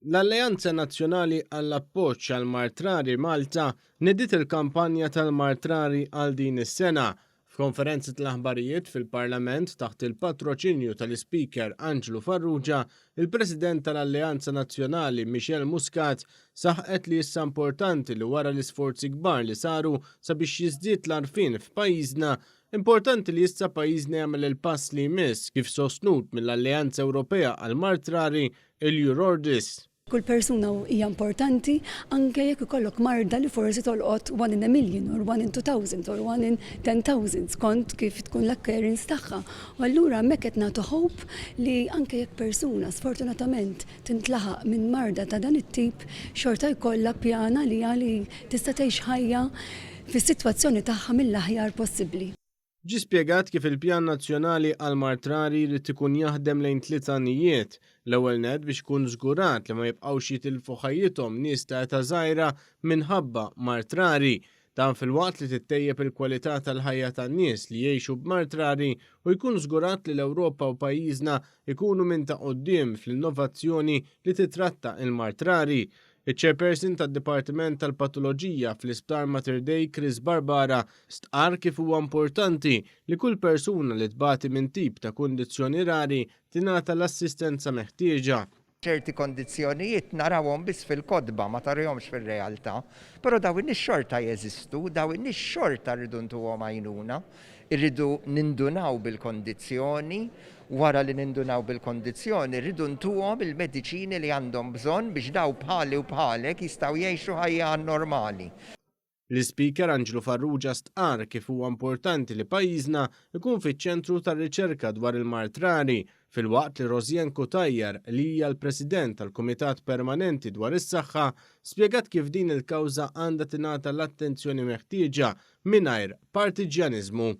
L-Alleanza Nazzjonali għall-Appoġġ għall-Martrari Malta nediet il-kampanja tal-Martrari għal din is-sena. F'konferenza tal-aħbarijiet fil-Parlament taħt il-patroċinju tal-Ispeaker Angelo Farrugia, il-President tal-Alleanza Nazzjonali Michel Muscat saħqet li issa importanti li wara l-isforzi kbar li saru sabiex jiżdied l-għarfien f'pajjiżna, importanti li issa pajjiżna jagħmel il-pass li jmiss kif sostnut mill-Alleanza Ewropea għall-Martrari il-Eurordis. Kull persuna hija importanti anke jekk ikollok marda li forsi tolqot 1 in a million or 1 in 2000 or 1 in 10,000 skont kif tkun l-occurrence tagħha. U allura hemmhekk qed nagħtu hope li anke jekk persuna sfortunatament tintlaħaq minn marda ta' dan it-tip xorta jkollha pjana li tista' tgħix ħajja fis-sitwazzjoni tagħha mill-aħjar possibbli. Ġi spjegat kif il-Pjan Nazzjonali għall-Martrari jrid ikun jaħdem lejn 3 għanijiet. L-ewwel nett biex ikun żgurat li ma jibqgħux jitilfu ħajjithom nies ta' età żgħira minħabba martrari. Dan fil-waqt li tittejjeb il-kwalità tal-ħajja tan-nies li jgħixu b'martrari u jkun żgurat li l-Ewropa u pajjiżna jkunu minn ta' quddiem fl-innovazzjoni li titratta il-martrari. Iċ-Chairperson tad-Dipartiment tal-Patoloġija fl-Isptar Mater Dei Chris Barbara stqar kif huwa importanti li kull persuna li tbati minn tip ta' kundizzjoni rari tingħata l-assistenza meħtieġa. ċerti kondizzjonijiet narawhom biss fil-kodba ma tarihomx fir-realtà, però daw in-xorta jeżistu, daw in-xorta rridu ntuhom għajnuna, irridu nindunaw bil-kondizzjoni, wara li nindunaw bil-kondizzjoni rridu ntuhom il-mediċini li għandhom bżonn biex daw bħali u bħalek jistgħu jgħixu ħajja normali. L-Ispeaker Angelo Farrugia stqar kif huwa importanti li pajjiżna ikun fiċ-ċentru tar-riċerka dwar il-martrari fil-waqt li Rosien Kutajjar li hija l-President tal-Kumitat Permanenti dwar is-Saħħa spjegat kif din il-kawża għandha tingħata l-attenzjoni meħtieġa mingħajr partiġjaniżmu.